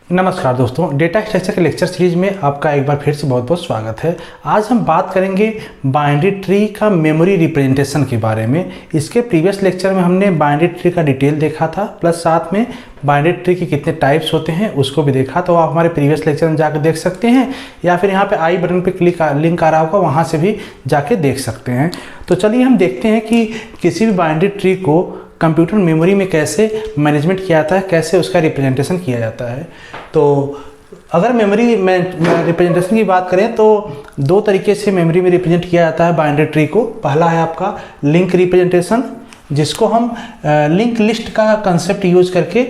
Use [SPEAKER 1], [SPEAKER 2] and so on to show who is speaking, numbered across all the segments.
[SPEAKER 1] नमस्कार दोस्तों, data structure के लेक्चर सीरीज में आपका एक बार फिर से बहुत बहुत स्वागत है। आज हम बात करेंगे बाइनरी ट्री का मेमोरी रिप्रेजेंटेशन के बारे में। इसके प्रीवियस लेक्चर में हमने बाइनरी ट्री का डिटेल देखा था, प्लस साथ में बाइनरी ट्री के कितने टाइप्स होते हैं उसको भी देखा। तो आप हमारे प्रीवियस लेक्चर में जाकर देख सकते हैं, या फिर यहाँ पे आई बटन पे लिंक आ रहा होगा, वहाँ से भी जाके देख सकते हैं। तो चलिए हम देखते हैं कि किसी भी बाइनरी ट्री को कंप्यूटर मेमोरी में कैसे मैनेजमेंट किया जाता है, कैसे उसका रिप्रेजेंटेशन किया जाता है। तो अगर मेमोरी में रिप्रेजेंटेशन की बात करें तो दो तरीके से मेमोरी में रिप्रेजेंट किया जाता है बाइनरी ट्री को। पहला है आपका लिंक रिप्रेजेंटेशन, जिसको हम लिंक लिस्ट का कंसेप्ट यूज करके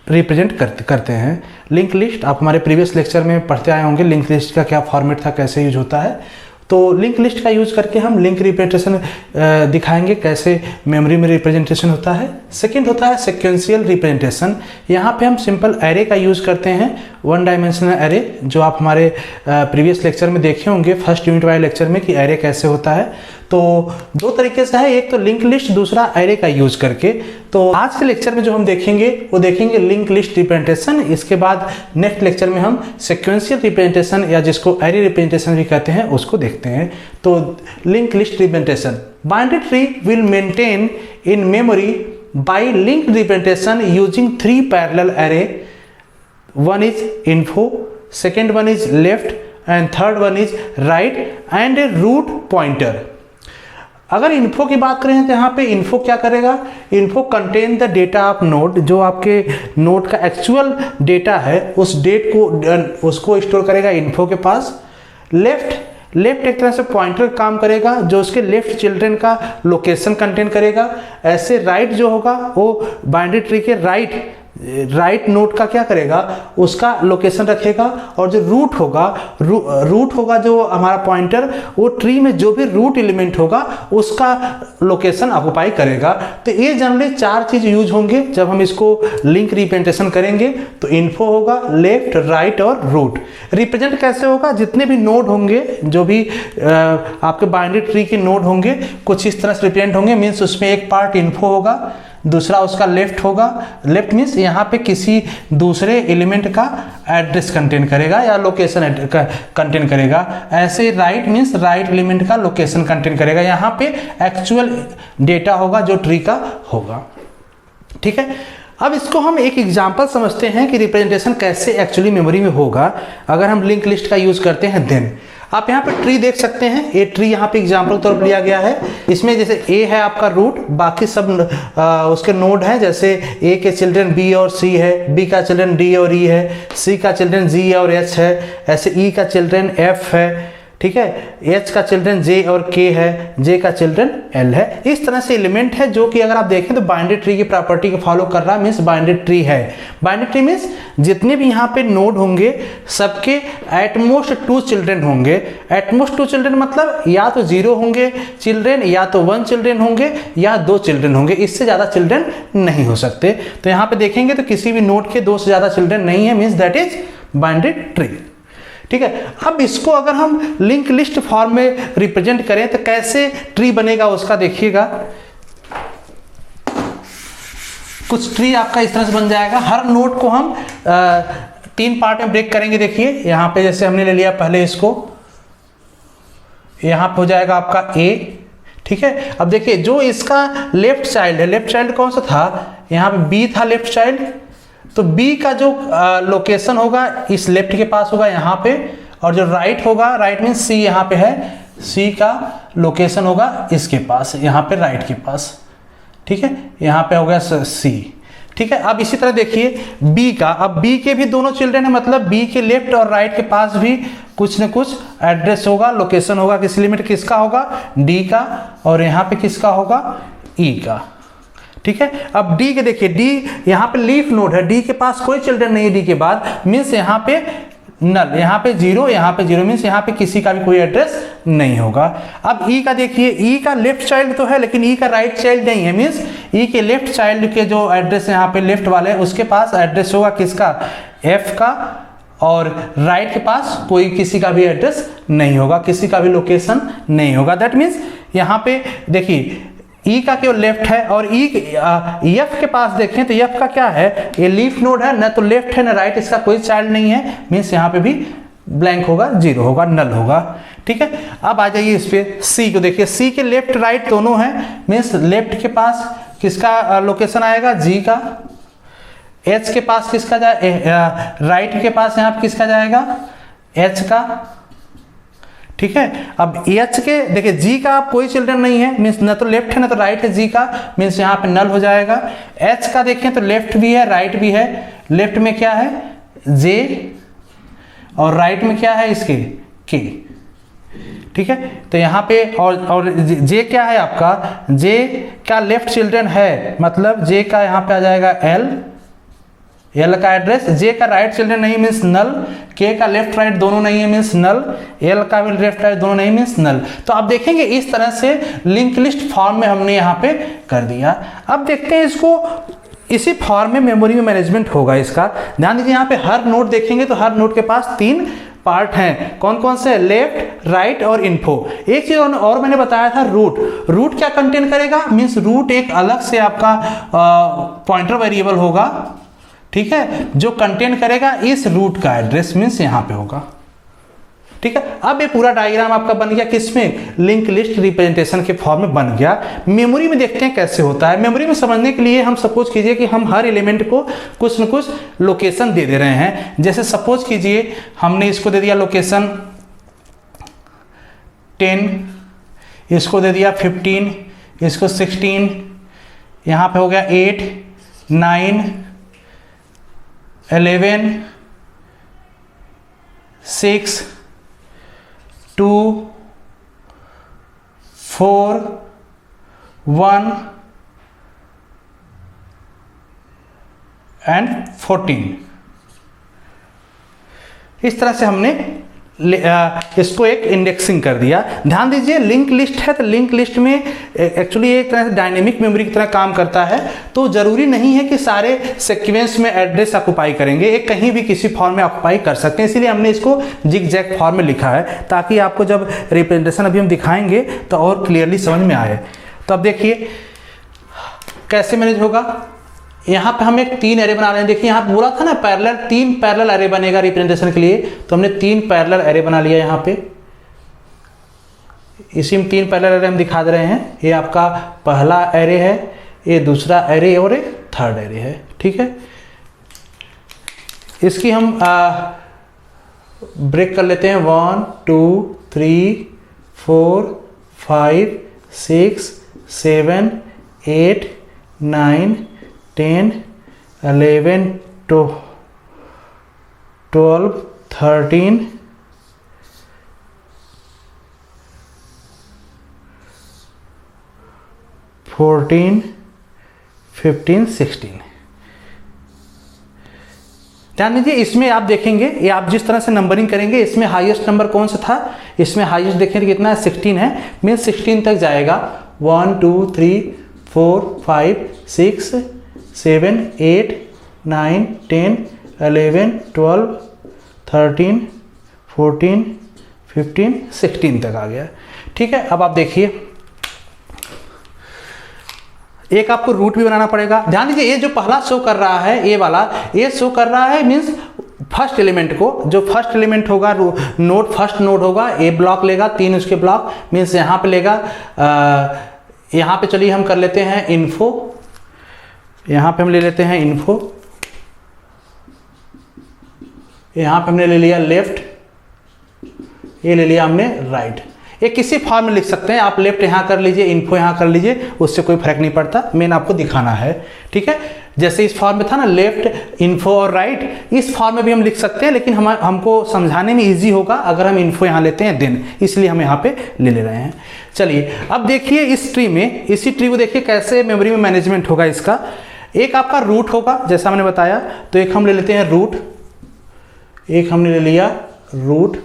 [SPEAKER 1] रिप्रेजेंट करते हैं। लिंक लिस्ट आप हमारे प्रीवियस लेक्चर में पढ़ते आए होंगे, लिंक लिस्ट का क्या फॉर्मेट था, कैसे यूज होता है। तो लिंक लिस्ट का यूज करके हम लिंक रिप्रेजेंटेशन दिखाएंगे, कैसे मेमोरी में रिप्रेजेंटेशन होता है। सेकंड होता है सिक्वेंशियल रिप्रेजेंटेशन। यहाँ पे हम सिंपल एरे का यूज करते हैं, वन डायमेंशनल एरे, जो आप हमारे प्रीवियस लेक्चर में देखे होंगे, फर्स्ट यूनिट वाले लेक्चर में, कि एरे कैसे होता है। तो दो तरीके से है, एक तो लिंक लिस्ट, दूसरा एरे का यूज करके। तो आज के लेक्चर में जो हम देखेंगे वो देखेंगे लिंक लिस्ट रिप्रेजेंटेशन। इसके बाद नेक्स्ट लेक्चर में हम सिक्वेंशियल रिप्रेजेंटेशन, या जिसको एरे रिप्रेजेंटेशन भी कहते हैं, उसको देखते हैं। तो link list representation, binary tree will maintain in memory by link representation using 3 parallel array. One is info, second one is left, and third one is right, and a root pointer. अगर info की बात करें तो यहाँ पे info क्या करेगा, info contain the data of node, जो आपके नोड का एक्चुअल डेटा है उस डेट को उसको स्टोर करेगा इन्फो के पास। लेफ्ट एक तरह से पॉइंटर काम करेगा, जो उसके लेफ्ट चिल्ड्रन का लोकेशन कंटेन करेगा। ऐसे राइट जो होगा वो बाइनरी ट्री के राइट नोड का क्या करेगा, उसका लोकेशन रखेगा। और जो रूट होगा जो हमारा पॉइंटर, वो ट्री में जो भी रूट एलिमेंट होगा उसका लोकेशन ऑक्युपाई करेगा। तो ये जनरली 4 चीज यूज होंगे जब हम इसको लिंक रिप्रेजेंटेशन करेंगे। तो इन्फो होगा, लेफ्ट, राइट और रूट। रिप्रेजेंट कैसे होगा, जितने भी नोड होंगे, जो भी आपके बाइनरी ट्री के नोड होंगे, कुछ इस तरह से रिप्रेजेंट होंगे। मीन्स उसमें एक पार्ट इन्फो होगा, दूसरा उसका लेफ्ट होगा। लेफ्ट मीन्स यहाँ पे किसी दूसरे एलिमेंट का एड्रेस कंटेन करेगा या लोकेशन कंटेन करेगा। ऐसे राइट मीन्स राइट एलिमेंट का लोकेशन कंटेन करेगा। यहाँ पे एक्चुअल डेटा होगा जो ट्री का होगा। ठीक है, अब इसको हम एक एग्जांपल समझते हैं कि रिप्रेजेंटेशन कैसे एक्चुअली मेमोरी में होगा अगर हम लिंक लिस्ट का यूज करते हैं। देन आप यहाँ पे ट्री देख सकते हैं, ये ट्री यहाँ पे एग्जांपल तौर पर लिया गया है। इसमें जैसे ए है आपका रूट, बाकी सब उसके नोड हैं। जैसे ए के चिल्ड्रन बी और सी है, बी का चिल्ड्रन डी और ई है, सी का चिल्ड्रन जी और एच है, ऐसे ई का चिल्ड्रन एफ है, ठीक है, एच का चिल्ड्रन जे और के है, जे का चिल्ड्रन एल है। इस तरह से एलिमेंट है जो कि अगर आप देखें तो बाइनरी ट्री की प्रॉपर्टी को फॉलो कर रहा है, मीन्स बाइनरी ट्री है। बाइनरी ट्री मीन्स जितने भी यहाँ पे नोड होंगे सबके एटमोस्ट 2 चिल्ड्रन होंगे। एटमोस्ट 2 चिल्ड्रन मतलब या तो 0 होंगे चिल्ड्रन, या तो 1 चिल्ड्रन होंगे, या 2 चिल्ड्रन होंगे। इससे ज़्यादा चिल्ड्रन नहीं हो सकते। तो यहाँ पे देखेंगे तो किसी भी नोड के 2 से ज़्यादा चिल्ड्रन नहीं है, means that is binary tree. ठीक है, अब इसको अगर हम लिंक लिस्ट फॉर्म में रिप्रेजेंट करें तो कैसे ट्री बनेगा उसका देखिएगा। कुछ ट्री आपका इस तरह से बन जाएगा। हर नोड को हम 3 पार्ट में ब्रेक करेंगे। देखिए यहाँ पे जैसे हमने ले लिया पहले इसको, यहाँ पे हो जाएगा आपका ए। ठीक है, अब देखिए जो इसका लेफ्ट चाइल्ड है, लेफ्ट चाइल्ड कौन सा था, यहाँ पे बी था लेफ्ट चाइल्ड। तो B का जो लोकेशन होगा इस लेफ्ट के पास होगा यहाँ पे, और जो राइट होगा, राइट मीन्स C यहाँ पे है, C का लोकेशन होगा इसके पास, यहाँ पे राइट के पास। ठीक है, यहाँ पे हो गया C। ठीक है, अब इसी तरह देखिए B का, अब B के भी दोनों चिल्ड्रन है, मतलब B के लेफ्ट और राइट के पास भी कुछ न कुछ एड्रेस होगा, लोकेशन होगा। किस लिमिट किसका होगा, D का, और यहाँ पे किसका होगा, E का। ठीक है, अब डी के देखिए, डी यहाँ पे लीफ नोड है, डी के पास कोई चिल्ड्रन नहीं है डी के बाद, मीन्स यहाँ पे नल, यहाँ पे 0, यहाँ पे 0, मीन्स यहाँ पे किसी का भी कोई एड्रेस नहीं होगा। अब ई का देखिए, ई का लेफ्ट चाइल्ड तो है लेकिन ई का राइट चाइल्ड नहीं है, मीन्स ई के लेफ्ट चाइल्ड के जो एड्रेस यहाँ पे लेफ्ट वाले उसके पास एड्रेस होगा किसका, एफ का, और राइट के पास कोई किसी का भी एड्रेस नहीं होगा, किसी का भी लोकेशन नहीं होगा। दैट मीन्स यहाँ पे देखिए ई का केवल लेफ्ट है, और एफ के पास देखें तो एफ का क्या है, ये लीफ नोड है, ना तो लेफ्ट है ना राइट, इसका कोई चाइल्ड नहीं है, मीन्स यहाँ पे भी ब्लैंक होगा, जीरो होगा, नल होगा। ठीक है, अब आ जाइए इस पे सी को देखिए, सी के लेफ्ट राइट दोनों हैं, मीन्स लेफ्ट के पास किसका लोकेशन आएगा, जी का, एच के पास किसका जाए, राइट के पास यहाँ पे किसका जाएगा, एच का। ठीक है, अब एच के देखिए जी का आप कोई चिल्ड्रन नहीं है, मीन्स ना तो लेफ्ट है ना तो राइट है जी का, मीन्स यहाँ पे नल हो जाएगा। एच का देखें तो लेफ्ट भी है राइट भी है, लेफ्ट में क्या है जे और राइट में क्या है इसके के। ठीक है, तो यहाँ पे और जे क्या है आपका, जे का लेफ्ट चिल्ड्रन है, मतलब जे का यहाँ पे आ जाएगा एल का एड्रेस, जे का राइट चिल्ड्रन नहीं मीन्स नल, के का लेफ्ट राइट दोनों नहीं है मीन्स नल, एल का भी लेफ्ट राइट दोनों नहीं मीन्स नल। तो आप देखेंगे इस तरह से लिंक लिस्ट फॉर्म में हमने यहाँ पे कर दिया। अब देखते हैं इसको, इसी फॉर्म में मेमोरी में मैनेजमेंट होगा इसका। ध्यान दीजिए यहाँ पे हर नोड देखेंगे तो हर नोड के पास 3 पार्ट हैं, कौन कौन से, लेफ्ट राइट और इन्फो। एक चीज और मैंने बताया था, रूट क्या कंटेन करेगा, मीन्स रूट एक अलग से आपका पॉइंटर वेरिएबल होगा, ठीक है, जो कंटेन करेगा इस रूट का एड्रेस, मीन्स यहाँ पे होगा। ठीक है, अब ये पूरा डायग्राम आपका बन गया किसमें, लिंक लिस्ट रिप्रेजेंटेशन के फॉर्म में बन गया। मेमोरी में देखते हैं कैसे होता है। मेमोरी में समझने के लिए हम सपोज कीजिए कि हम हर एलिमेंट को कुछ न कुछ लोकेशन दे रहे हैं। जैसे सपोज कीजिए हमने इसको दे दिया लोकेशन 10, इसको दे दिया 15, इसको 16, यहाँ पे हो गया 8, 9, 11, 6, 2, 4, 1 एंड 14। इस तरह से हमने इसको एक इंडेक्सिंग कर दिया। ध्यान दीजिए लिंक लिस्ट है तो लिंक लिस्ट में एक्चुअली एक तरह से डायनेमिक मेमोरी की तरह काम करता है, तो जरूरी नहीं है कि सारे सीक्वेंस में एड्रेस ऑक्युपाई करेंगे, एक कहीं भी किसी फॉर्म में ऑक्युपाई कर सकते हैं। इसीलिए हमने इसको जिग-जैग फॉर्म में लिखा है, ताकि आपको जब रिप्रेजेंटेशन अभी हम दिखाएंगे तो और क्लियरली समझ में आए। तो अब देखिए कैसे मैनेज होगा। यहाँ पे हम एक 3 एरे बना रहे हैं। देखिए यहाँ पे बोला था ना पैरेलल, 3 पैरेलल एरे बनेगा रिप्रेजेंटेशन के लिए, तो हमने 3 पैरेलल एरे बना लिया यहाँ पे। इसी में 3 पैरेलल एरे हम दिखा दे रहे हैं। ये आपका पहला एरे है, ये दूसरा एरे और एक थर्ड एरे है। ठीक है, इसकी हम ब्रेक कर लेते हैं 1 2 3 4 5 6 7 8 9 10 11 12 13 14 15 16। ध्यान दीजिए इसमें आप देखेंगे, ये आप जिस तरह से नंबरिंग करेंगे, इसमें हाईएस्ट नंबर कौन सा था, इसमें हाईएस्ट देखेंगे कितना है 16 है, मीन्स 16 तक जाएगा। 1 2 3 4 5 6 7 8 9 10 11 12 13 14 15 16 तक आ गया। ठीक है, अब आप देखिए एक आपको रूट भी बनाना पड़ेगा। ध्यान दीजिए ये जो पहला शो कर रहा है, ये वाला ये शो कर रहा है मीन्स फर्स्ट एलिमेंट को, जो फर्स्ट एलिमेंट होगा नोड, फर्स्ट नोड होगा, ए ब्लॉक लेगा, 3 उसके ब्लॉक, मीन्स यहाँ पे लेगा, यहाँ पे चलिए हम कर लेते हैं इन्फो, यहाँ पे हम ले लेते हैं इन्फो, यहाँ पे हमने ले लिया लेफ्ट, ये ले लिया हमने राइट। ये किसी फॉर्म में लिख सकते हैं आप, लेफ्ट यहाँ कर लीजिए, इन्फो यहाँ कर लीजिए, उससे कोई फर्क नहीं पड़ता, मेन आपको दिखाना है। ठीक है, जैसे इस फॉर्म में था ना लेफ्ट इन्फो और राइट, इस फॉर्म में भी हम लिख सकते हैं, लेकिन हमको समझाने में इजी होगा अगर हम इन्फो यहाँ लेते हैं देन, इसलिए हम यहाँ पे ले रहे हैं। चलिए अब देखिए इस ट्री में, इसी ट्री को देखिए कैसे मेमोरी में मैनेजमेंट होगा इसका। एक आपका रूट होगा जैसा मैंने बताया, तो एक हम ले लेते हैं रूट, एक हमने ले लिया रूट।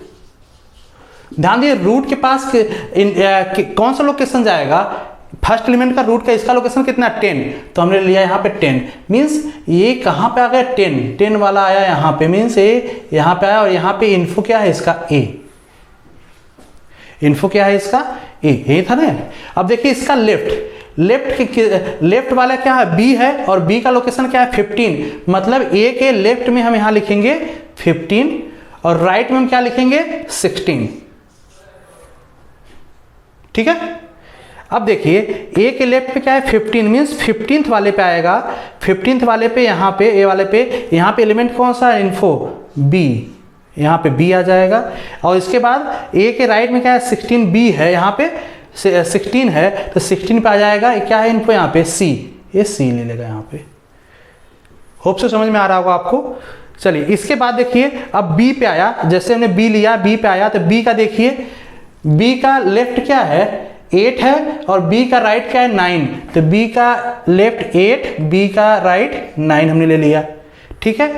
[SPEAKER 1] ध्यान दिए रूट के पास कौन सा लोकेशन जाएगा, फर्स्ट एलिमेंट का रूट का इसका लोकेशन कितना 10, तो हमने लिया यहाँ पे 10, मीन्स ये कहाँ पे आ गया 10 वाला आया यहाँ पे, मीन्स ये यहाँ पे आया, और यहाँ पे इन्फो क्या है इसका ए, इन्फो क्या है इसका ए, ये था ना। अब देखिए इसका लेफ्ट, लेफ्ट वाला क्या है, बी है, और बी का लोकेशन क्या है 15, मतलब ए के लेफ्ट में हम यहां लिखेंगे 15 और राइट में हम क्या लिखेंगे 16। ठीक है, अब देखिए ए के लेफ्ट पे क्या है 15, मीन्स 15th वाले पे आएगा, 15th वाले पे यहाँ पे ए वाले पे, यहाँ पे एलिमेंट कौन सा है इन्फो बी, यहाँ पे बी आ जाएगा। और इसके बाद ए के राइट में क्या है 16 बी है, यहाँ पे 16 है तो 16 पे आ जाएगा क्या है इन्फो यहाँ पे सी, ये सी ले लेगा यहाँ पे। होप से समझ में आ रहा होगा आपको। चलिए इसके बाद देखिए अब बी पे आया, जैसे हमने बी लिया, बी पे आया तो बी का देखिए, बी का लेफ्ट क्या है 8 है और बी का राइट क्या है 9, तो बी का लेफ्ट 8, बी का राइट 9 हमने ले लिया। ठीक है,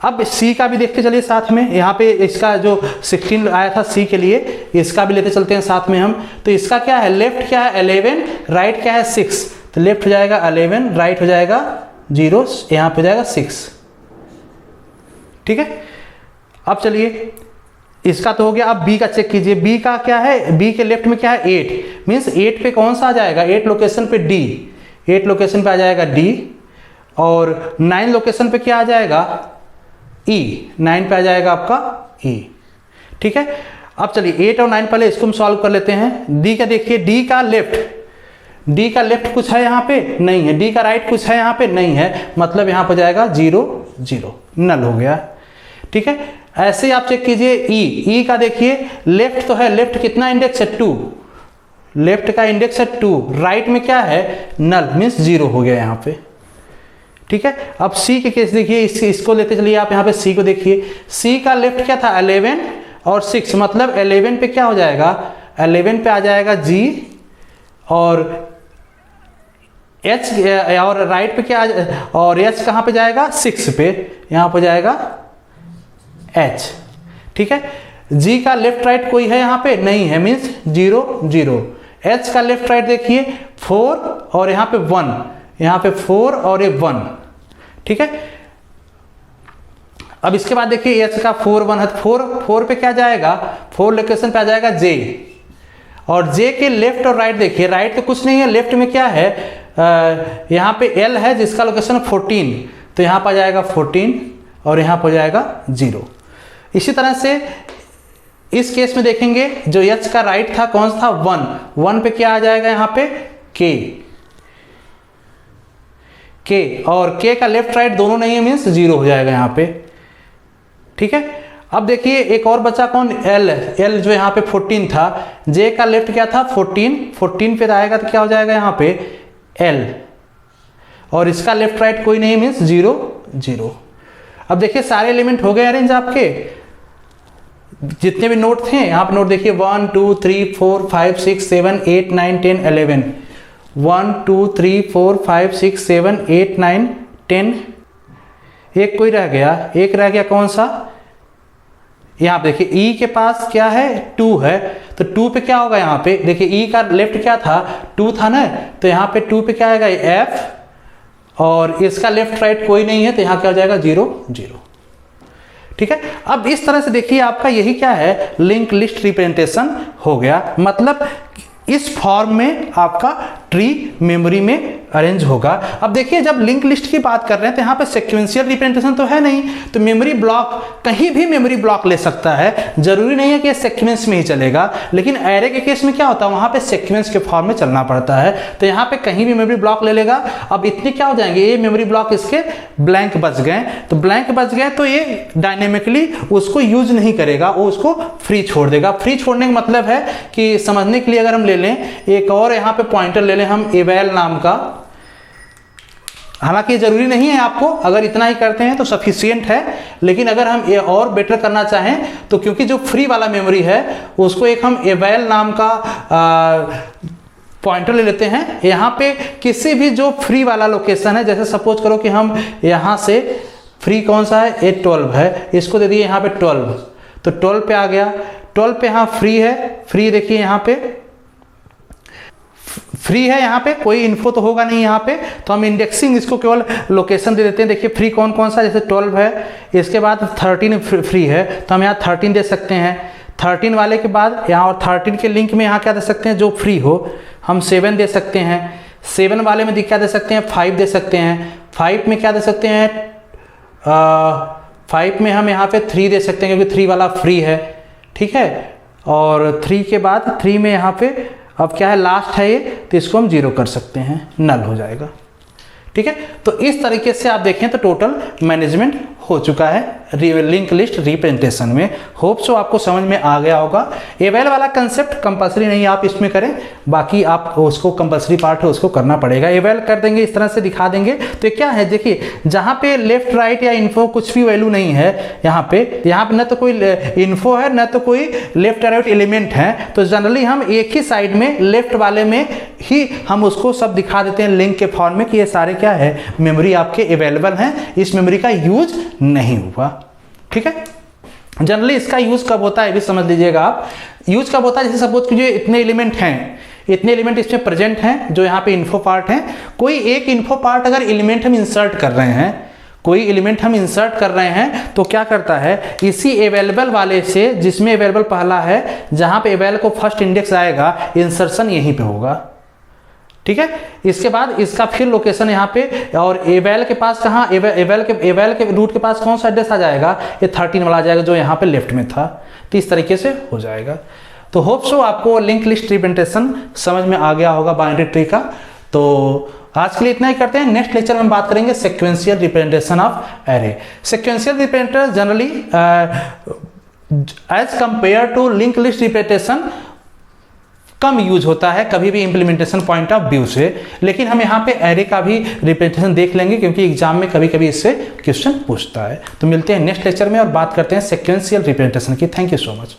[SPEAKER 1] अब सी का भी देखते चलिए साथ में, यहाँ पे इसका जो 16 आया था सी के लिए, इसका भी लेते चलते हैं साथ में हम। तो इसका क्या है, लेफ्ट क्या है 11, राइट क्या है 6, तो लेफ्ट हो जाएगा 11, राइट हो जाएगा 0, यहाँ पे हो जाएगा 6। ठीक है, अब चलिए इसका तो हो गया। अब बी का चेक कीजिए, बी का क्या है, बी के लेफ्ट में क्या है 8, मीन्स 8 पे कौन सा आ जाएगा, 8 लोकेशन पे डी, 8 लोकेशन पे आ जाएगा डी, और 9 लोकेशन पे क्या आ जाएगा ई, 9 पे आ जाएगा आपका ई। ठीक है, अब चलिए 8 और 9 पहले इसको हम सॉल्व कर लेते हैं। डी का देखिए, डी का लेफ्ट कुछ है यहाँ पे नहीं है, डी का राइट कुछ है यहाँ पे नहीं है, मतलब यहाँ पे जाएगा 0 0, नल हो गया। ठीक है, ऐसे ही आप चेक कीजिए ई का देखिए, लेफ्ट तो है, लेफ्ट कितना इंडेक्स है 2, लेफ्ट का इंडेक्स है 2, राइट में क्या है नल, मीन्स 0 हो गया यहाँ पे। ठीक है, अब सी के केस देखिए, इसको लेते चलिए आप, यहाँ पे सी को देखिए, सी का लेफ्ट क्या था 11 और 6, मतलब 11 पे क्या हो जाएगा, 11 पे आ जाएगा जी, और एच, और राइट पे क्या और एच कहाँ पे जाएगा 6 पे, यहाँ पे जाएगा एच। ठीक है, जी का लेफ्ट राइट कोई है यहाँ पे नहीं है, मीन्स 0 0। एच का लेफ्ट राइट देखिए 4 और यहाँ पे 1, यहाँ पे 4 और ये 1। ठीक है, अब इसके बाद देखिए एच का 4 1 है, 4 पे क्या जाएगा, 4 लोकेशन पे आ जाएगा जे, और जे के लेफ्ट और राइट देखिए, राइट तो कुछ नहीं है, लेफ्ट में क्या है यहाँ पे एल है जिसका लोकेशन 14, तो यहाँ पर आ जाएगा 14 और यहाँ पर जाएगा 0। इसी तरह से इस केस में देखेंगे जो एच का राइट था कौन सा था 1 पे क्या आ जाएगा यहाँ पे के, और के का लेफ्ट राइट दोनों नहीं है, मीन्स 0 हो जाएगा यहाँ पे। ठीक है, अब देखिए एक और बचा कौन, एल जो यहाँ पे 14 था, जे का लेफ्ट क्या था 14 पे आएगा तो क्या हो जाएगा यहाँ पे एल, और इसका लेफ्ट राइट कोई नहीं, मीन्स 0 0। अब देखिए सारे एलिमेंट हो गए अरेंज आपके, जितने भी नोट थे यहाँ पे नोट देखिए 1 2 3 4 5 6 7 8 9 10 11, 1 2 3 4 5 6 7 8 9 10, एक कोई रह गया, एक रह गया कौन सा, यहाँ पे देखिए ई के पास क्या है 2 है, तो 2 पे क्या होगा यहाँ पे देखिए, ई का लेफ्ट क्या था 2 था ना, तो यहाँ पे 2 पे क्या आएगा एफ, और इसका लेफ्ट राइट कोई नहीं है, तो यहाँ क्या हो जाएगा 0 0। ठीक है, अब इस तरह से देखिए आपका यही क्या है, लिंक लिस्ट रिप्रेजेंटेशन हो गया, मतलब इस फॉर्म में आपका ट्री मेमोरी में अरेंज होगा। अब देखिए जब लिंक लिस्ट की बात कर रहे हैं तो यहाँ पे सीक्वेंशियल रिप्रेजेंटेशन तो है नहीं, तो मेमोरी ब्लॉक कहीं भी मेमोरी ब्लॉक ले सकता है, जरूरी नहीं है कि सीक्वेंस में ही चलेगा, लेकिन एरे के केस में क्या होता है वहाँ पे सीक्वेंस के फॉर्म में चलना पड़ता है, तो यहाँ पे कहीं भी मेमोरी ब्लॉक ले लेगा। अब इतने क्या हो जाएंगे, ये मेमोरी ब्लॉक इसके ब्लैंक बच गए, तो ब्लैंक बच गए तो ये डायनेमिकली उसको यूज नहीं करेगा, वो उसको फ्री छोड़ देगा। फ्री छोड़ने का मतलब है कि समझने के लिए अगर हम ले लें एक और यहाँ पे पॉइंटर ले लें हम एवल नाम का, हालांकि जरूरी नहीं है आपको, अगर इतना ही करते हैं तो सफिशिएंट है, लेकिन अगर हम ये और बेटर करना चाहें तो क्योंकि जो फ्री वाला मेमोरी है उसको एक हम एवल नाम का पॉइंटर ले लेते हैं। यहाँ पे किसी भी जो फ्री वाला लोकेशन है, जैसे सपोज करो कि हम यहाँ से फ्री कौन सा है ये 12 है, इसको दे दिए यहाँ पे 12, तो 12 पे आ गया, 12 पे यहाँ फ्री है, फ्री देखिए यहाँ पे फ्री है, यहाँ पे कोई इन्फो तो होगा नहीं यहाँ पे, तो हम इंडेक्सिंग इसको केवल लोकेशन दे देते हैं। देखिए फ्री कौन कौन सा, जैसे 12 है, इसके बाद 13 फ्री है तो हम यहाँ 13 दे सकते हैं, 13 वाले के बाद यहाँ और 13 के लिंक में यहाँ क्या दे सकते हैं जो फ्री हो, हम 7 दे सकते हैं, 7 वाले में क्या दे सकते हैं, 5 दे सकते हैं, 5 में क्या दे सकते हैं, 5 में हम यहाँ पे 3 दे सकते हैं क्योंकि 3 वाला फ्री है, ठीक है। और 3 के बाद 3 में यहाँ पे अब क्या है, लास्ट है ये, तो इसको हम 0 कर सकते हैं, नल हो जाएगा, ठीक है। तो इस तरीके से आप देखें तो टोटल मैनेजमेंट हो चुका है लिंक लिस्ट रिप्रेजेंटेशन में। होप सो आपको समझ में आ गया होगा। एवेल वाला कंसेप्ट कंपलसरी नहीं आप इसमें करें, बाकी आप उसको कंपलसरी पार्ट है उसको करना पड़ेगा। एवेल कर देंगे, इस तरह से दिखा देंगे तो क्या है, देखिए जहाँ पे लेफ्ट राइट या इन्फो कुछ भी वैल्यू नहीं है, यहाँ पे न तो कोई इन्फो है न तो कोई लेफ्ट राइट एलिमेंट है, तो जनरली हम एक ही साइड में लेफ्ट वाले में ही हम उसको सब दिखा देते हैं लिंक के फॉर्म में कि ये सारे क्या है, मेमोरी आपके अवेलेबल हैं, इस मेमोरी का यूज नहीं हुआ, ठीक है। जनरली इसका यूज कब होता है ये भी समझ लीजिएगा आप। यूज कब होता है, जैसे सपोज कीजिए इतने एलिमेंट हैं, इतने एलिमेंट इसमें प्रेजेंट हैं जो यहाँ पे इन्फो पार्ट है, कोई एक इन्फो पार्ट अगर एलिमेंट हम इंसर्ट कर रहे हैं, कोई एलिमेंट हम इंसर्ट कर रहे हैं तो क्या करता है, इसी अवेलेबल वाले से जिसमें अवेलेबल पहला है, जहाँ पे अवेलेबल को फर्स्ट इंडेक्स आएगा, इंसर्शन यहीं पे होगा, ठीक है। इसके बाद इसका फिर लोकेशन यहाँ पे, और एवेल के पास कहाँ, एवेल के रूट के पास कौन सा एड्रेस आ जाएगा, ये 13 वाला आ जाएगा जो यहाँ पे लेफ्ट में था। तो इस तरीके से हो जाएगा। तो होप सो आपको लिंक लिस्ट रिप्रेजेंटेशन समझ में आ गया होगा बाइनरी ट्री का। तो आज के लिए इतना ही करते हैं। नेक्स्ट लेक्चर में हम बात करेंगे sequential representation of array. Sequential representation generally as compare to link list representation कम यूज होता है कभी भी इंप्लीमेंटेशन पॉइंट ऑफ व्यू से, लेकिन हम यहाँ पे एरे का भी रिप्रेजेंटेशन देख लेंगे क्योंकि एग्जाम में कभी कभी इससे क्वेश्चन पूछता है। तो मिलते हैं नेक्स्ट लेक्चर में और बात करते हैं सिक्वेंशियल रिप्रेजेंटेशन की। Thank you so much.